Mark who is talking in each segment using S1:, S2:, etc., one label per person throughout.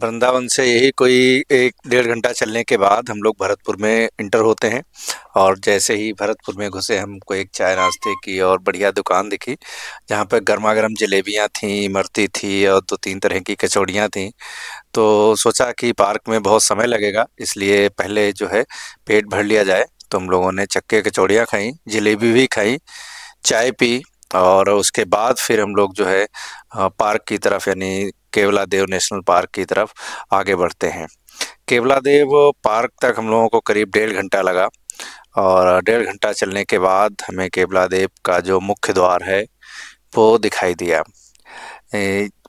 S1: वृंदावन से यही कोई 1 डेढ़ घंटा चलने के बाद हम लोग भरतपुर में इंटर होते हैं। और जैसे ही भरतपुर में घुसे हमको एक चाय नाश्ते की और बढ़िया दुकान दिखी, जहाँ पे गर्मा गर्म जलेबियाँ थी, इमरती थी और 2-3 तरह की कचौड़ियाँ थी। तो सोचा कि पार्क में बहुत समय लगेगा, इसलिए पहले जो है पेट भर लिया जाए। तो हम लोगों ने चक्के कचौड़ियाँ खाई, जलेबी भी खाई, चाय पी और उसके बाद फिर हम लोग जो है पार्क की तरफ यानी केवला देव नेशनल पार्क की तरफ आगे बढ़ते हैं। केवला देव पार्क तक हम लोगों को करीब 1.5 घंटा लगा और 1.5 घंटा चलने के बाद हमें केवला देव का जो मुख्य द्वार है वो दिखाई दिया।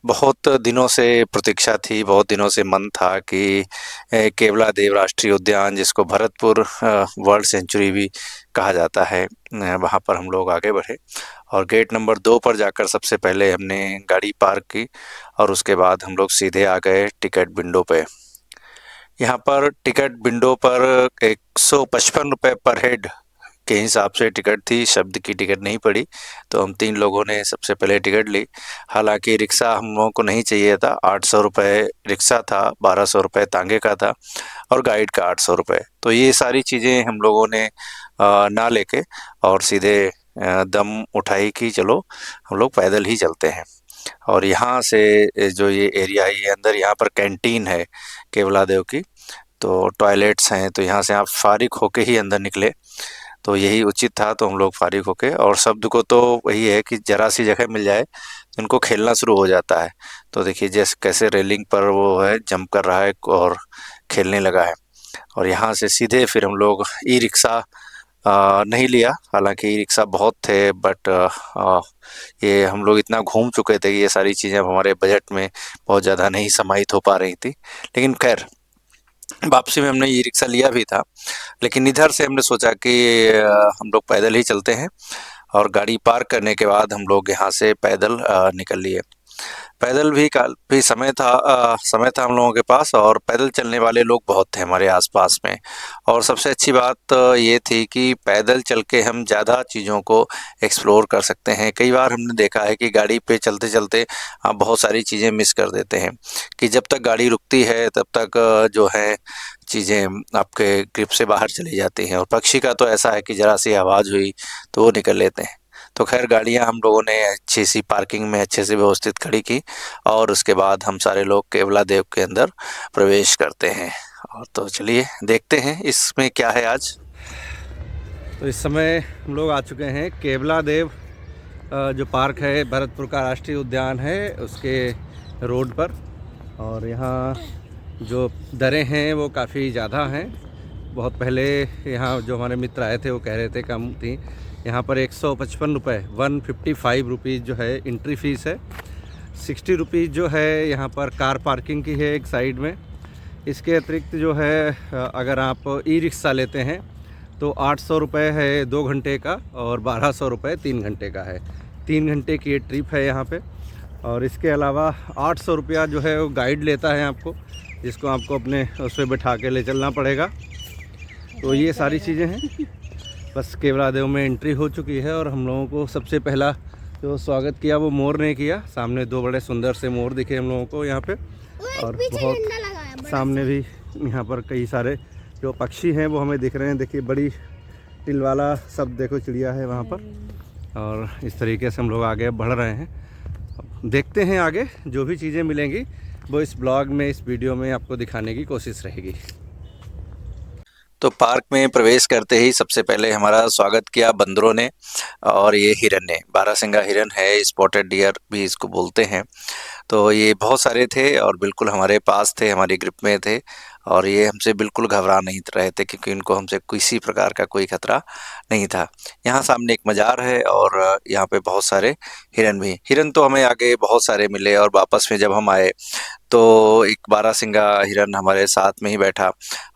S1: बहुत दिनों से प्रतीक्षा थी, बहुत दिनों से मन था कि केवला देव राष्ट्रीय उद्यान, जिसको भरतपुर वर्ल्ड सेंचुरी भी कहा जाता है, वहाँ पर हम लोग आगे बढ़े और गेट नंबर 2 पर जाकर सबसे पहले हमने गाड़ी पार्क की और उसके बाद हम लोग सीधे आ गए टिकट विंडो पे। यहाँ पर टिकट विंडो पर 155 रुपये पर हेड के हिसाब से टिकट थी, शब्द की टिकट नहीं पड़ी। तो हम 3 लोगों ने सबसे पहले टिकट ली। हालाँकि रिक्शा हम लोगों को नहीं चाहिए था, 800 रुपये रिक्शा था, 1200 रुपये तांगे का था और गाइड का 800 रुपये। तो ये सारी चीज़ें हम लोगों ने ना लेके और सीधे दम उठाई कि चलो हम लोग पैदल ही चलते हैं। और यहाँ से जो ये एरिया है, ये अंदर यहाँ पर कैंटीन है केवला देव की, तो टॉयलेट्स हैं, तो यहाँ से आप फ़ारिग होके ही अंदर निकले तो यही उचित था। तो हम लोग फ़ारिग होके, और शब्द को तो वही है कि ज़रा सी जगह मिल जाए तो इनको खेलना शुरू हो जाता है। तो देखिए जैसे कैसे रेलिंग पर वो है जंप कर रहा है और खेलने लगा है। और यहाँ से सीधे फिर हम लोग ई रिक्शा नहीं लिया, हालांकि ई रिक्शा बहुत थे, बट ये हम लोग इतना घूम चुके थे कि ये सारी चीज़ें अब हमारे बजट में बहुत ज़्यादा नहीं समाहित हो पा रही थी। लेकिन खैर वापसी में हमने ई रिक्शा लिया भी था, लेकिन इधर से हमने सोचा कि हम लोग पैदल ही चलते हैं और गाड़ी पार्क करने के बाद हम लोग यहाँ से पैदल निकल लिए। पैदल भी काफ़ी समय था हम लोगों के पास और पैदल चलने वाले लोग बहुत थे हमारे आसपास में। और सबसे अच्छी बात ये थी कि पैदल चल के हम ज़्यादा चीज़ों को एक्सप्लोर कर सकते हैं। कई बार हमने देखा है कि गाड़ी पे चलते-चलते आप बहुत सारी चीज़ें मिस कर देते हैं कि जब तक गाड़ी रुकती है तब तक जो है चीज़ें आपके ग्रिप से बाहर चली जाती हैं। और पक्षी का तो ऐसा है कि ज़रा सी आवाज़ हुई तो वो निकल लेते हैं। तो खैर गाड़ियाँ हम लोगों ने अच्छी सी पार्किंग में अच्छे से व्यवस्थित खड़ी की और उसके बाद हम सारे लोग केवला देव के अंदर प्रवेश करते हैं। और तो चलिए देखते हैं इसमें क्या है आज।
S2: तो इस समय हम लोग आ चुके हैं केवला देव जो पार्क है, भरतपुर का राष्ट्रीय उद्यान है, उसके रोड पर। और यहाँ जो दरें हैं वो काफ़ी ज़्यादा हैं। बहुत पहले यहाँ जो हमारे मित्र आए थे वो कह रहे थे कम थी। यहाँ पर 155 रुपये 155 रुपीज़ जो है एंट्री फ़ीस है। 60 रुपीज़ जो है यहाँ पर कार पार्किंग की है एक साइड में। इसके अतिरिक्त जो है अगर आप ई रिक्शा लेते हैं तो 800 रुपये है 2 घंटे का और 1200 रुपये 3 घंटे का है। 3 घंटे की ये ट्रिप है यहाँ पे। और इसके अलावा 800 रुपया जो है वो गाइड लेता है आपको, जिसको आपको अपने उस पर बैठा के ले चलना पड़ेगा। तो ये सारी चीज़ें हैं। बस केवला देव में एंट्री हो चुकी है और हम लोगों को सबसे पहला जो स्वागत किया वो मोर ने किया। सामने 2 बड़े सुंदर से मोर दिखे हम लोगों को यहाँ पे। और बहुत सामने भी यहाँ पर कई सारे जो पक्षी हैं वो हमें दिख रहे हैं। देखिए बड़ी टिलवाला सब देखो चिड़िया है वहाँ पर। और इस तरीके से हम लोग आगे बढ़ रहे हैं। अब देखते हैं आगे जो भी चीज़ें मिलेंगी वो इस ब्लॉग में, इस वीडियो में आपको दिखाने की कोशिश रहेगी।
S1: तो पार्क में प्रवेश करते ही सबसे पहले हमारा स्वागत किया बंदरों ने और ये हिरन ने। बारहसिंगा हिरन है, स्पॉटेड डियर भी इसको बोलते हैं। तो ये बहुत सारे थे और बिल्कुल हमारे पास थे, हमारी ग्रिप में थे और ये हमसे बिल्कुल घबरा नहीं रहे थे क्योंकि इनको हमसे किसी प्रकार का कोई खतरा नहीं था। यहाँ सामने एक मज़ार है और यहाँ पे बहुत सारे हिरन भी। हिरन तो हमें आगे बहुत सारे मिले और वापस में जब हम आए तो एक बारहसिंगा हिरन हमारे साथ में ही बैठा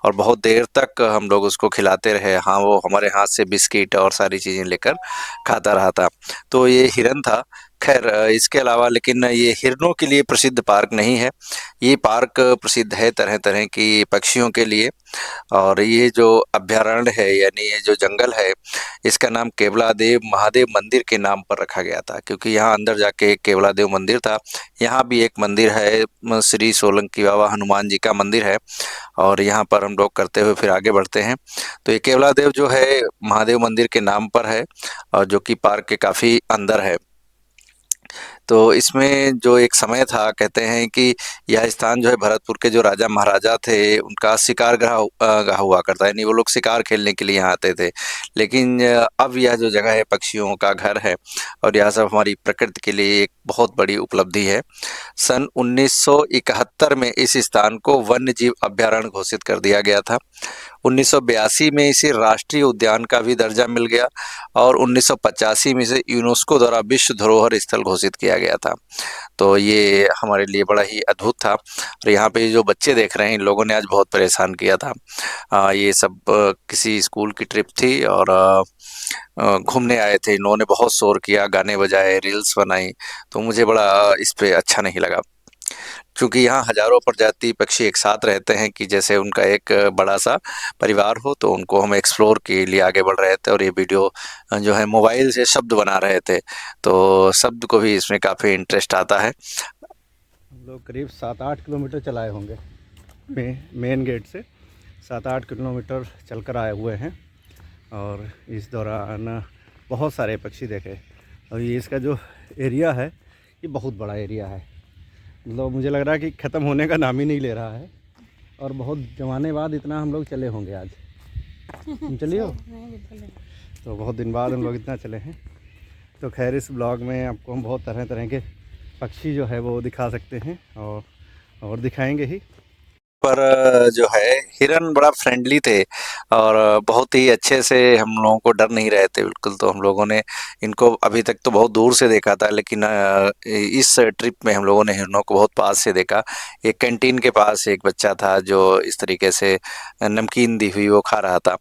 S1: और बहुत देर तक हम लोग उसको खिलाते रहे। हाँ, वो हमारे हाथ से बिस्किट और सारी चीज़ें लेकर खाता रहा था। तो ये हिरन था खैर इसके अलावा लेकिन ये हिरणों के लिए प्रसिद्ध पार्क नहीं है। ये पार्क प्रसिद्ध है तरह-तरह की पक्षियों के लिए। और ये जो अभयारण्य है यानी ये जो जंगल है, इसका नाम केवलादेव महादेव मंदिर के नाम पर रखा गया था, क्योंकि यहाँ अंदर जाके एक केवलादेव मंदिर था। यहाँ भी एक मंदिर है, श्री सोलंकी बाबा हनुमान जी का मंदिर है, और यहाँ पर हम लोग करते हुए फिर आगे बढ़ते हैं। तो ये केवलादेव जो है महादेव मंदिर के नाम पर है, और जो कि पार्क के काफ़ी अंदर है। तो इसमें जो एक समय था, कहते हैं कि यह स्थान जो है भरतपुर के जो राजा महाराजा थे उनका शिकार गृह हुआ करता है, यानी वो लोग शिकार खेलने के लिए यहाँ आते थे। लेकिन अब यह जो जगह है पक्षियों का घर है, और यह सब हमारी प्रकृति के लिए एक बहुत बड़ी उपलब्धि है। सन 1971 में इस स्थान को वन्य जीव अभयारण्य घोषित कर दिया गया था। 1982 में इसे राष्ट्रीय उद्यान का भी दर्जा मिल गया, और 1985 में इसे यूनेस्को द्वारा विश्व धरोहर स्थल घोषित किया गया था। तो ये हमारे लिए बड़ा ही अद्भुत था। और यहाँ पे जो बच्चे देख रहे हैं, इन लोगों ने आज बहुत परेशान किया था। ये सब किसी स्कूल की ट्रिप थी, और घूमने आए थे। इन्होंने बहुत शोर किया, गाने बजाए, रील्स बनाई, तो मुझे बड़ा इस पे अच्छा नहीं लगा। क्योंकि यहाँ हजारों प्रजाति पक्षी एक साथ रहते हैं, कि जैसे उनका एक बड़ा सा परिवार हो, तो उनको हम एक्सप्लोर के लिए आगे बढ़ रहे थे, और ये वीडियो जो है मोबाइल से शब्द बना रहे थे, तो शब्द को भी इसमें काफ़ी इंटरेस्ट आता है।
S2: हम लोग करीब 7-8 किलोमीटर चलाए होंगे मेन गेट से 7-8 किलोमीटर चलकर आए हुए हैं, और इस दौरान बहुत सारे पक्षी देखे। और ये इसका जो एरिया है, ये बहुत बड़ा एरिया है। मतलब मुझे लग रहा है कि ख़त्म होने का नाम ही नहीं ले रहा है, और बहुत ज़माने बाद इतना हम लोग चले होंगे आज। तुम चलिए हो? तो बहुत दिन बाद हम लोग इतना चले हैं। तो खैर इस ब्लॉग में आपको हम बहुत तरह तरह के पक्षी जो है वो दिखा सकते हैं, और दिखाएंगे ही।
S1: पर जो है हिरन बड़ा फ्रेंडली थे, और बहुत ही अच्छे से हम लोगों को डर नहीं रहे थे बिल्कुल। तो हम लोगों ने इनको अभी तक तो बहुत दूर से देखा था, लेकिन इस ट्रिप में हम लोगों ने हिरनों को बहुत पास से देखा। एक कैंटीन के पास एक बच्चा था जो इस तरीके से नमकीन दी हुई वो खा रहा था।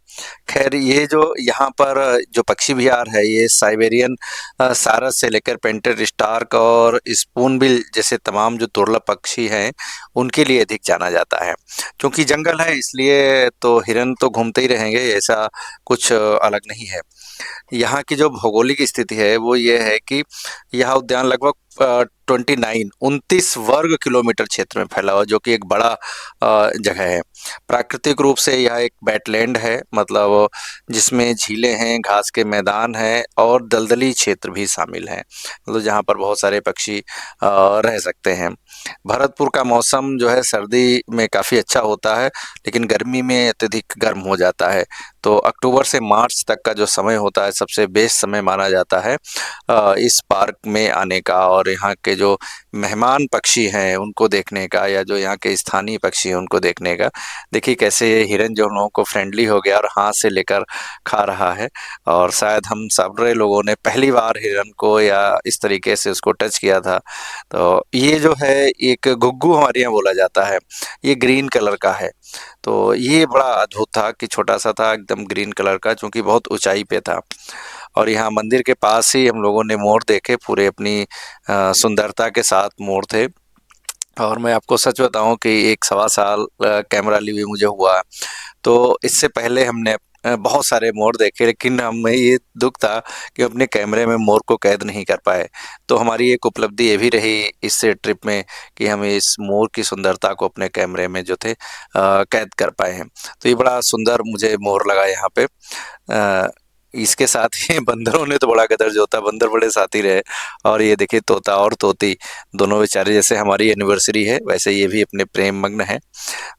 S1: खैर ये जो यहाँ पर जो पक्षी विहार है, ये साइबेरियन सारस से लेकर पेंटेड स्टार्क और स्पूनबिल जैसे तमाम जो दुर्लभ पक्षी हैं, उनके लिए अधिक जाना जाता है। क्योंकि जंगल है, इसलिए तो हिरन तो घूमते ही रहेंगे, ऐसा कुछ अलग नहीं है। यहाँ की जो भौगोलिक स्थिति है वो ये है कि यह उद्यान लगभग 29 वर्ग किलोमीटर क्षेत्र में फैला हुआ, जो कि एक बड़ा जगह है। प्राकृतिक रूप से यह एक वेटलैंड है, मतलब जिसमें झीलें हैं, घास के मैदान हैं, और दलदली क्षेत्र भी शामिल हैं, मतलब जहाँ पर बहुत सारे पक्षी रह सकते हैं। भरतपुर का मौसम जो है सर्दी में काफ़ी अच्छा होता है, लेकिन गर्मी में अत्यधिक गर्म हो जाता है। तो अक्टूबर से मार्च तक का जो समय होता है, सबसे बेस्ट समय माना जाता है इस पार्क में आने का, और यहाँ के जो मेहमान पक्षी हैं उनको देखने का, या जो यहाँ के स्थानीय पक्षी हैं उनको देखने का। देखिए कैसे ये हिरन जो हम लोगों को फ्रेंडली हो गया और हाथ से लेकर खा रहा है, और शायद हम सारे लोगों ने पहली बार हिरन को या इस तरीके से उसको टच किया था। तो ये जो है एक घुग्गू हमारे यहाँ बोला जाता है, ये ग्रीन कलर का है। तो ये बड़ा अद्भुत था कि छोटा-सा था एकदम ग्रीन कलर का, चूँकि बहुत ऊँचाई पे था। और यहाँ मंदिर के पास ही हम लोगों ने मोर देखे, पूरे अपनी सुंदरता के साथ मोर थे। और मैं आपको सच बताऊँ कि 1 सवा साल कैमरा लिए हुए मुझे हुआ। तो इससे पहले हमने बहुत सारे मोर देखे, लेकिन हमें ये दुःख था कि अपने कैमरे में मोर को कैद नहीं कर पाए। तो हमारी एक उपलब्धि ये भी रही इस ट्रिप में कि हम इस मोर की सुंदरता को अपने कैमरे में जो थे कैद कर पाए हैं। तो ये बड़ा सुंदर मुझे मोर लगा यहाँ पे। इसके साथ ही बंदरों ने तो बड़ा गदर जोता, बंदर बड़े साथी रहे। और ये देखिए तोता और तोती दोनों बेचारे, जैसे हमारी एनिवर्सरी है वैसे ये भी अपने प्रेम मग्न हैं।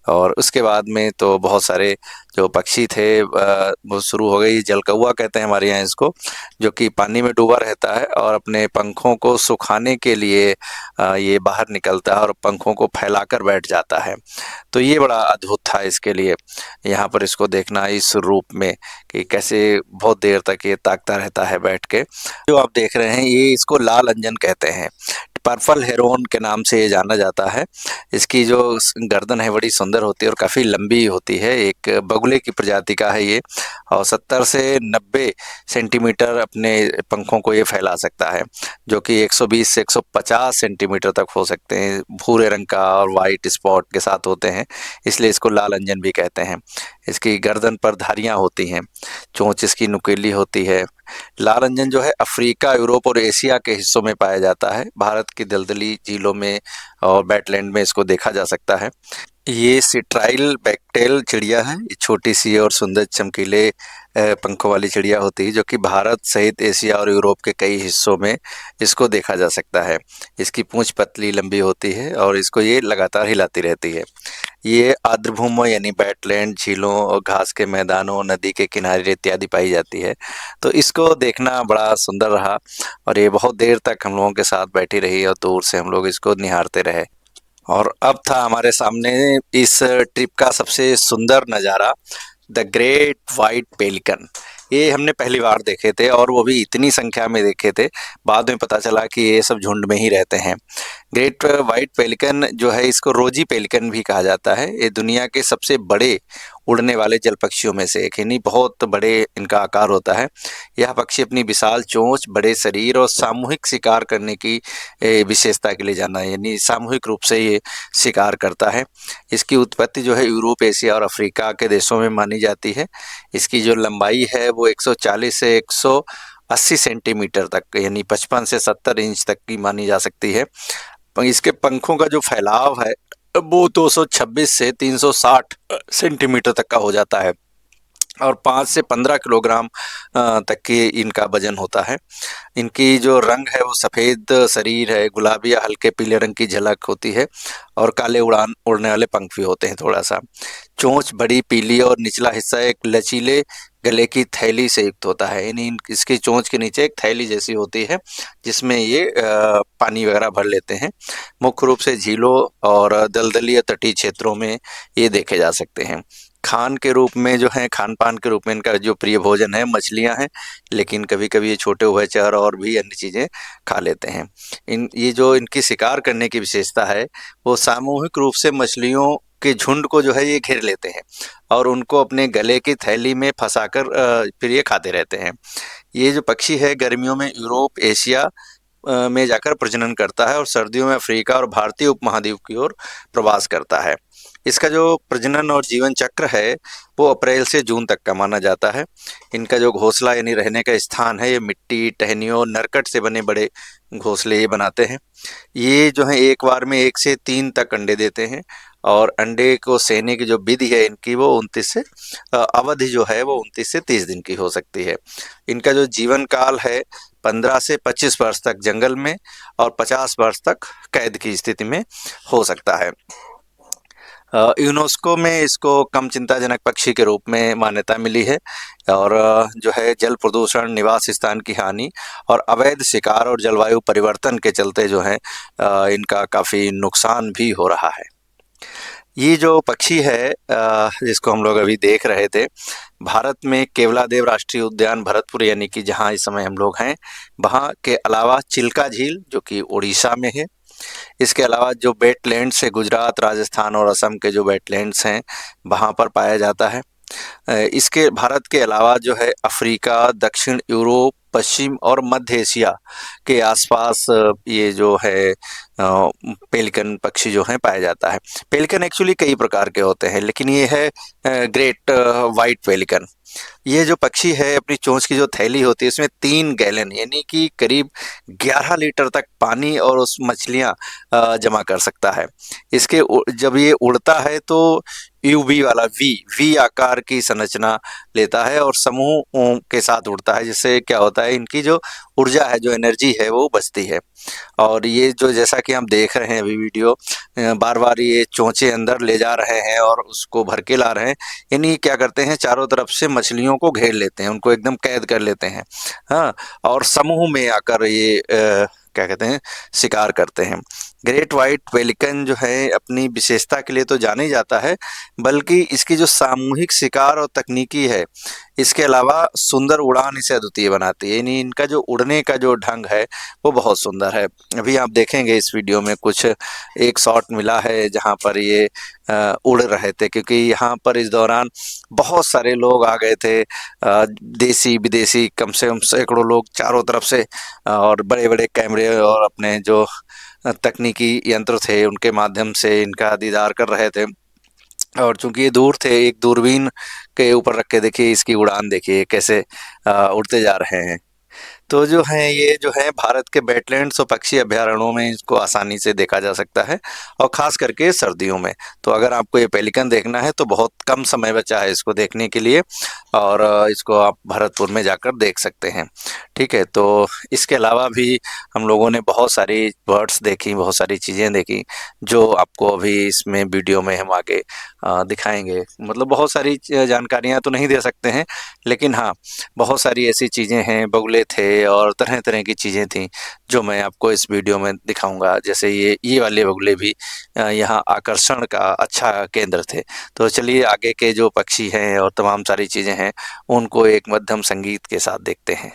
S1: और उसके बाद में तो बहुत सारे जो पक्षी थे वो शुरू हो गई। जलकौवा कहते हैं हमारे यहाँ इसको, जो कि पानी में डूबा रहता है और अपने पंखों को सुखाने के लिए ये बाहर निकलता है और पंखों को फैलाकर बैठ जाता है। तो ये बड़ा अद्भुत था इसके लिए, यहाँ पर इसको देखना इस रूप में कि कैसे बहुत देर तक ये ताकता रहता है बैठ के। जो आप देख रहे हैं ये इसको लाल अंजन कहते हैं। पर्पल हेरोन के नाम से ये जाना जाता है। इसकी जो गर्दन है बड़ी सुंदर होती है और काफ़ी लंबी होती है। एक बगुले की प्रजाति का है ये, और 70 से 90 सेंटीमीटर अपने पंखों को ये फैला सकता है, जो कि 120 से 150 सेंटीमीटर तक हो सकते हैं। भूरे रंग का और वाइट स्पॉट के साथ होते हैं, इसलिए इसको लाल अंजन भी कहते हैं। इसकी गर्दन पर धारियाँ होती हैं, चोंच इसकी नुकीली होती है। लाल अंजन जो है अफ्रीका, यूरोप और एशिया के हिस्सों में पाया जाता है। भारत की दलदली झीलों में और वेटलैंड में इसको देखा जा सकता है। ये सिट्राइल बैक्टेल चिड़िया है। ये छोटी सी और सुंदर चमकीले पंखों वाली चिड़िया होती है, जो कि भारत सहित एशिया और यूरोप के कई हिस्सों में इसको देखा जा सकता है। इसकी पूंछ पतली लंबी होती है और इसको ये लगातार हिलाती रहती है। ये आर्द्रभूमि यानी वेटलैंड, झीलों और घास के मैदानों, नदी के किनारे इत्यादि पाई जाती है। तो इसको देखना बड़ा सुंदर रहा और ये बहुत देर तक हम लोगों के साथ बैठी रही और दूर से हम लोग इसको निहारते रहे। और अब था हमारे सामने इस ट्रिप का सबसे सुंदर नज़ारा, द ग्रेट वाइट पेलिकन। ये हमने पहली बार देखे थे और वो भी इतनी संख्या में देखे थे। बाद में पता चला कि ये सब झुंड में ही रहते हैं। ग्रेट वाइट पेलिकन जो है, इसको रोजी पेलिकन भी कहा जाता है। ये दुनिया के सबसे बड़े उड़ने वाले जल पक्षियों में से एक, यानी बहुत बड़े इनका आकार होता है। यह पक्षी अपनी विशाल चोंच, बड़े शरीर और सामूहिक शिकार करने की विशेषता के लिए जाना है, यानी सामूहिक रूप से ये शिकार करता है। इसकी उत्पत्ति जो है यूरोप, एशिया और अफ्रीका के देशों में मानी जाती है। इसकी जो लंबाई है वो 140 से 180 सेंटीमीटर तक, यानी 55 से 70 इंच तक की मानी जा सकती है। इसके पंखों का जो फैलाव है वो 226 से 360 सेंटीमीटर तक का हो जाता है और 5 से 15 किलोग्राम तक की इनका वजन होता है। इनकी जो रंग है वो सफ़ेद शरीर है, गुलाबी या हल्के पीले रंग की झलक होती है और काले उड़ने वाले पंख भी होते हैं थोड़ा सा। चोंच बड़ी पीली और निचला हिस्सा एक लचीले गले की थैली से युक्त होता है, यानी इसकी चोंच के नीचे एक थैली जैसी होती है जिसमें ये पानी वगैरह भर लेते हैं। मुख्य रूप से झीलों और दलदली तटीय क्षेत्रों में ये देखे जा सकते हैं। खान के रूप में जो है, खान पान के रूप में इनका जो प्रिय भोजन है मछलियां हैं, लेकिन कभी कभी ये छोटे उभयचर और भी अन्य चीज़ें खा लेते हैं। ये जो इनकी शिकार करने की विशेषता है वो सामूहिक रूप से मछलियों के झुंड को जो है ये घेर लेते हैं और उनको अपने गले की थैली में फंसाकर फिर ये खाते रहते हैं। ये जो पक्षी है गर्मियों में यूरोप, एशिया में जाकर प्रजनन करता है और सर्दियों में अफ्रीका और भारतीय उपमहाद्वीप की ओर प्रवास करता है। इसका जो प्रजनन और जीवन चक्र है वो अप्रैल से जून तक का माना जाता है। इनका जो घोंसला यानी रहने का स्थान है ये मिट्टी, टहनियों, नरकट से बने बड़े घोंसले ये बनाते हैं। ये जो है एक बार में 1 से 3 तक अंडे देते हैं और अंडे को सेने की जो विधि है इनकी वो 29 से अवधि जो है वो 29 से 30 दिन की हो सकती है। इनका जो जीवन काल है 15 से 25 वर्ष तक जंगल में और 50 वर्ष तक कैद की स्थिति में हो सकता है। यूनेस्को में इसको कम चिंताजनक पक्षी के रूप में मान्यता मिली है और जो है जल प्रदूषण, निवास स्थान की हानि और अवैध शिकार और जलवायु परिवर्तन के चलते जो है इनका काफ़ी नुकसान भी हो रहा है। ये जो पक्षी है जिसको हम लोग अभी देख रहे थे, भारत में केवलादेव राष्ट्रीय उद्यान भरतपुर यानी कि जहाँ इस समय हम लोग हैं वहाँ के अलावा चिल्का झील जो कि उड़ीसा में है, इसके अलावा जो वेटलैंड्स है गुजरात, राजस्थान और असम के जो वेटलैंड्स हैं वहाँ पर पाया जाता है। इसके भारत के अलावा जो है अफ्रीका, दक्षिण यूरोप, पश्चिम और मध्य एशिया के आसपास ये जो है पेलिकन पक्षी जो है पाया जाता है। पेलिकन एक्चुअली कई प्रकार के होते हैं लेकिन ये है ग्रेट वाइट पेलिकन। ये जो पक्षी है अपनी चोंच की जो थैली होती है इसमें 3 गैलन यानी कि करीब 11 लीटर तक पानी और उस मछलियाँ जमा कर सकता है। इसके जब ये उड़ता है तो यूवी वाला वी आकार की संरचना लेता है और समूह के साथ उड़ता है, जिससे क्या होता है इनकी जो ऊर्जा है, जो एनर्जी है वो बचती है। और ये जो जैसा कि हम देख रहे हैं अभी वीडियो, बार बार ये चोंचे अंदर ले जा रहे हैं और उसको भर के ला रहे हैं, यानी क्या करते हैं चारों तरफ से मछलियों को घेर लेते हैं, उनको एकदम कैद कर लेते हैं। हाँ, और समूह में आकर ये क्या कहते हैं शिकार करते हैं। ग्रेट वाइट पेलिकन जो है अपनी विशेषता के लिए तो जाना ही जाता है, बल्कि इसकी जो सामूहिक शिकार और तकनीकी है इसके अलावा सुंदर उड़ान इसे अद्वितीय बनाती है, यानी इनका जो उड़ने का जो ढंग है वो बहुत सुंदर है। अभी आप देखेंगे इस वीडियो में कुछ एक शॉट मिला है जहाँ पर ये उड़ रहे थे, क्योंकि यहाँ पर इस दौरान बहुत सारे लोग आ गए थे, देसी विदेशी कम से कम सैकड़ों लोग चारों तरफ से, और बड़े बड़े कैमरे और अपने जो तकनीकी यंत्र थे उनके माध्यम से इनका दीदार कर रहे थे। और चूंकि ये दूर थे, एक दूरबीन के ऊपर रख के देखिए इसकी उड़ान देखिए कैसे उड़ते जा रहे हैं। तो जो है ये जो है भारत के वेटलैंड्स और पक्षी अभयारण्यों में इसको आसानी से देखा जा सकता है, और ख़ास करके सर्दियों में। तो अगर आपको ये पेलिकन देखना है तो बहुत कम समय बचा है इसको देखने के लिए, और इसको आप भरतपुर में जाकर देख सकते हैं। ठीक है, तो इसके अलावा भी हम लोगों ने बहुत सारी बर्ड्स देखी, बहुत सारी चीज़ें देखी, जो आपको अभी इसमें वीडियो में हम आगे दिखाएंगे। मतलब बहुत सारी जानकारियाँ तो नहीं दे सकते हैं, लेकिन हाँ, बहुत सारी ऐसी चीज़ें हैं, बगुले थे और तरह-तरह की चीज़ें थीं, जो मैं आपको इस वीडियो में दिखाऊँगा। जैसे ये वाले बगुले भी यहाँ आकर्षण का अच्छा केंद्र थे। तो चलिए आगे के जो पक्षी हैं और तमाम सारी चीज़ें हैं, उनको एक मध्यम संगीत के साथ देखते हैं।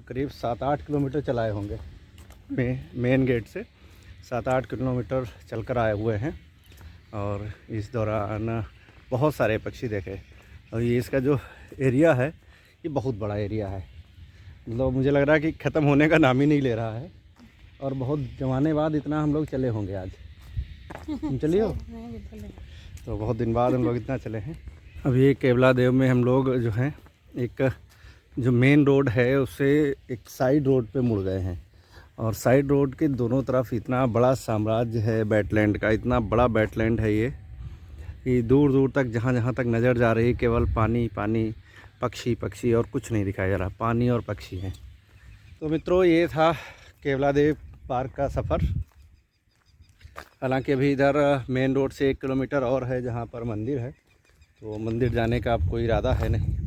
S2: करीब 7-8 किलोमीटर चलाए होंगे मेन गेट से 7-8 किलोमीटर चलकर आए हुए हैं। और इस दौरान बहुत सारे पक्षी देखे। और ये इसका जो एरिया है ये बहुत बड़ा एरिया है, मतलब मुझे लग रहा है कि ख़त्म होने का नाम ही नहीं ले रहा है। और बहुत ज़माने बाद इतना हम लोग चले होंगे आज। तुम चली हो? तो बहुत दिन बाद हम लोग इतना चले हैं। अभी केवला देव में हम लोग जो हैं एक जो मेन रोड है उससे एक साइड रोड पे मुड़ गए हैं। और साइड रोड के दोनों तरफ इतना बड़ा साम्राज्य है वेटलैंड का, इतना बड़ा वेटलैंड है ये कि दूर दूर तक जहाँ तक नज़र जा रही है केवल पानी पानी, पक्षी पक्षी और कुछ नहीं दिखाई जा रहा, पानी और पक्षी हैं। तो मित्रों ये था केवला देव पार्क का सफ़र। हालांकि अभी इधर मेन रोड से 1 किलोमीटर और है जहाँ पर मंदिर है, तो मंदिर जाने का अब कोई इरादा है नहीं।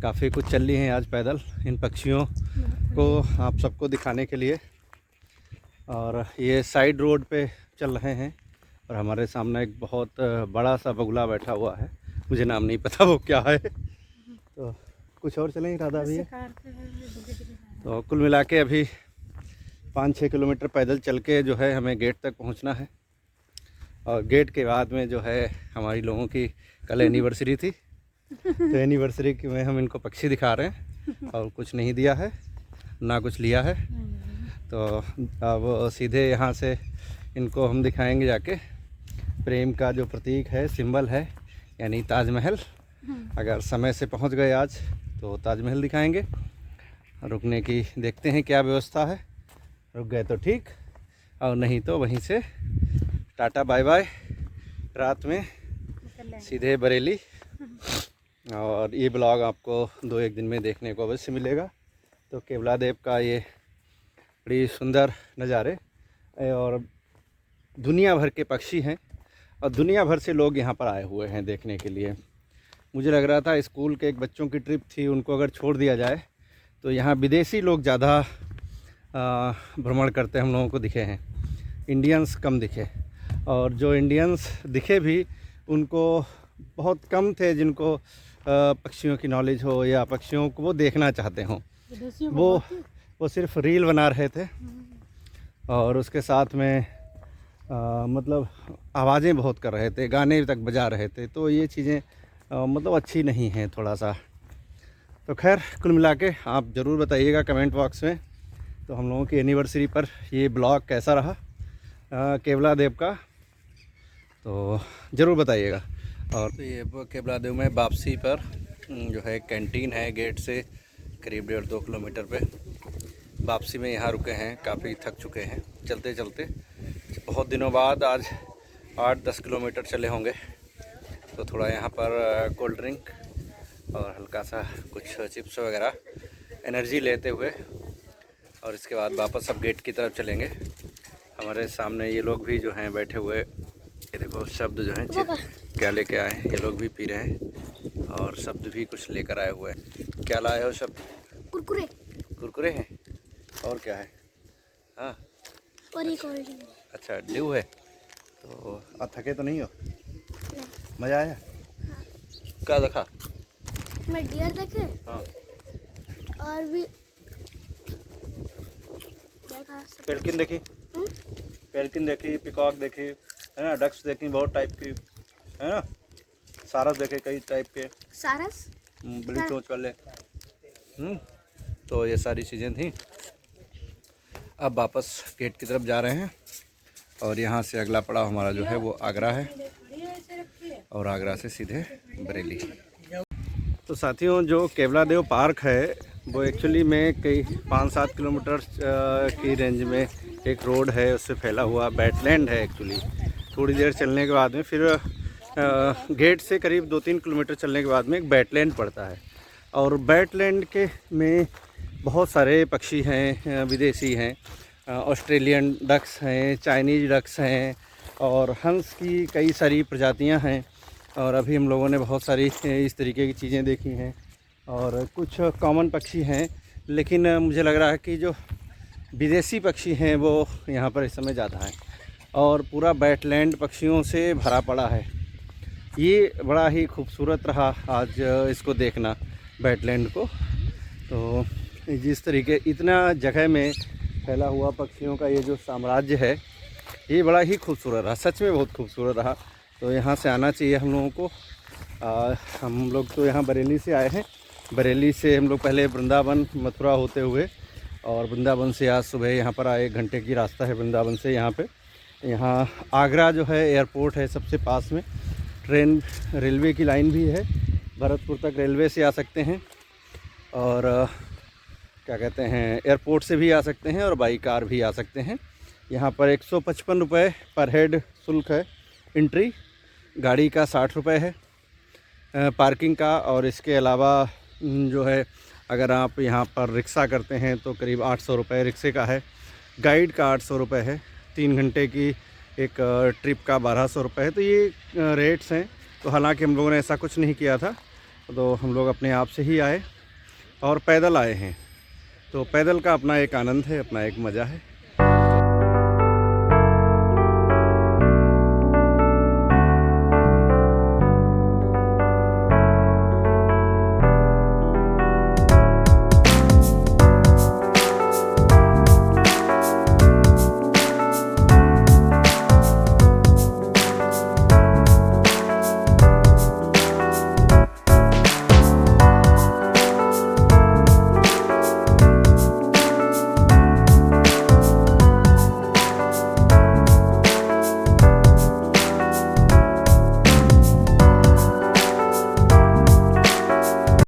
S2: काफ़ी कुछ चल रही हैं आज पैदल इन पक्षियों को आप सबको दिखाने के लिए। और ये साइड रोड पे चल रहे हैं और हमारे सामने एक बहुत बड़ा सा बगुला बैठा हुआ है, मुझे नाम नहीं पता वो क्या है। तो कुछ और चलें इरादा भी है। तो कुल मिला के अभी 5-6 किलोमीटर पैदल चल के जो है हमें गेट तक पहुंचना है। और गेट के बाद में जो है हमारी लोगों की कल एनिवर्सरी थी, तो एनिवर्सरी में हम इनको पक्षी दिखा रहे हैं और कुछ नहीं दिया है ना कुछ लिया है। तो अब सीधे यहाँ से इनको हम दिखाएंगे जाके प्रेम का जो प्रतीक है, सिंबल है, यानी ताजमहल। अगर समय से पहुँच गए आज तो ताजमहल दिखाएंगे। रुकने की देखते हैं क्या व्यवस्था है, रुक गए तो ठीक और नहीं तो वहीं से टाटा बाय बाय, रात में सीधे बरेली। और ये ब्लॉग आपको 2-1 दिन में देखने को अवश्य मिलेगा। तो केवला देव का ये बड़ी सुंदर नज़ारे और दुनिया भर के पक्षी हैं और दुनिया भर से लोग यहाँ पर आए हुए हैं देखने के लिए। मुझे लग रहा था स्कूल के एक बच्चों की ट्रिप थी, उनको अगर छोड़ दिया जाए तो यहाँ विदेशी लोग ज़्यादा भ्रमण करते हम लोगों को दिखे हैं, इंडियंस कम दिखे। और जो इंडियंस दिखे भी उनको बहुत कम थे जिनको पक्षियों की नॉलेज हो या पक्षियों को वो देखना चाहते हों। वो सिर्फ रील बना रहे थे और उसके साथ में मतलब आवाज़ें बहुत कर रहे थे, गाने तक बजा रहे थे। तो ये चीज़ें मतलब अच्छी नहीं हैं थोड़ा सा। तो खैर कुल मिला के आप ज़रूर बताइएगा कमेंट बॉक्स में तो हम लोगों की एनिवर्सरी पर ये ब्लॉग कैसा रहा केवला देव का, तो ज़रूर बताइएगा। और तो ये केवला देव में वापसी पर जो है कैंटीन है गेट से करीब 1.5-2 किलोमीटर पे। वापसी में यहाँ रुके हैं, काफ़ी थक चुके हैं चलते चलते। बहुत दिनों बाद आज 8-10 किलोमीटर चले होंगे। तो थोड़ा यहाँ पर कोल्ड ड्रिंक और हल्का सा कुछ चिप्स वगैरह एनर्जी लेते हुए और इसके बाद वापस अब गेट की तरफ चलेंगे। हमारे सामने ये लोग भी जो हैं बैठे हुए, ये देखो शब्द जो हैं क्या लेके आए हैं, ये लोग भी पी रहे हैं और शब्द भी कुछ लेकर आए हुए हैं। क्या लाए हो शब्द?
S3: कुरकुरे।
S2: कुरकुरे हैं और क्या है? हाँ
S3: और ये कोल्ड ड्रिंक।
S2: अच्छा ड्यू है। तो आप थके तो नहीं हो? मज़ा आया?
S3: हाँ।
S2: क्या देखा?
S3: मैं डियर देखे।
S2: हाँ
S3: और भी देखा।
S2: पेल्किन देखी, पेल्किन देखी, पिकॉक देखी है ना, डक्स देखी बहुत टाइप की है ना, सारस देखे कई टाइप के,
S3: सारस
S2: बड़ी चोंच वाले। तो ये सारी चीज़ें थी। अब वापस गेट की तरफ जा रहे हैं और यहाँ से अगला पड़ाव हमारा जो है वो आगरा है और आगरा से सीधे बरेली। तो साथियों जो केवला देव पार्क है वो एक्चुअली में कई 5-7 किलोमीटर की रेंज में एक रोड है, उससे फैला हुआ वेटलैंड है एक्चुअली। थोड़ी देर चलने के बाद में फिर गेट से करीब 2-3 किलोमीटर चलने के बाद में एक वेटलैंड पड़ता है। और वेटलैंड के में बहुत सारे पक्षी हैं, विदेशी हैं, ऑस्ट्रेलियन डक्स हैं, चाइनीज़ डक्स हैं और हंस की कई सारी प्रजातियां हैं। और अभी हम लोगों ने बहुत सारी इस तरीके की चीज़ें देखी हैं और कुछ कॉमन पक्षी हैं, लेकिन मुझे लग रहा है कि जो विदेशी पक्षी हैं वो यहाँ पर इस समय ज़्यादा हैं और पूरा वेटलैंड पक्षियों से भरा पड़ा है। ये बड़ा ही खूबसूरत रहा आज इसको देखना, वेटलैंड को। तो जिस तरीके इतना जगह में फैला हुआ पक्षियों का ये जो साम्राज्य है, ये बड़ा ही खूबसूरत रहा, सच में बहुत खूबसूरत रहा। तो यहाँ से आना चाहिए हम लोगों को। हम लोग तो यहाँ बरेली से आए हैं। बरेली से हम लोग पहले वृंदावन मथुरा होते हुए, और वृंदावन से आज सुबह यहाँ पर आए। 1 घंटे की रास्ता है वृंदावन से यहाँ पे। यहाँ आगरा जो है एयरपोर्ट है सबसे पास में, ट्रेन रेलवे की लाइन भी है, भरतपुर तक रेलवे से आ सकते हैं, और क्या कहते हैं एयरपोर्ट से भी आ सकते हैं, और बाई कार भी आ सकते हैं। यहाँ पर 155 रुपये पर हेड शुल्क है एंट्री, गाड़ी का 60 रुपये है पार्किंग का, और इसके अलावा जो है अगर आप यहाँ पर रिक्शा करते हैं तो करीब 800 रुपये रिक्शे का है, गाइड का 800 रुपये है, 3 घंटे की एक ट्रिप का 1200 रुपये है। तो ये रेट्स हैं। तो हालांकि हम लोगों ने ऐसा कुछ नहीं किया था, तो हम लोग अपने आप से ही आए और पैदल आए हैं। तो पैदल का अपना एक आनंद है, अपना एक मज़ा है।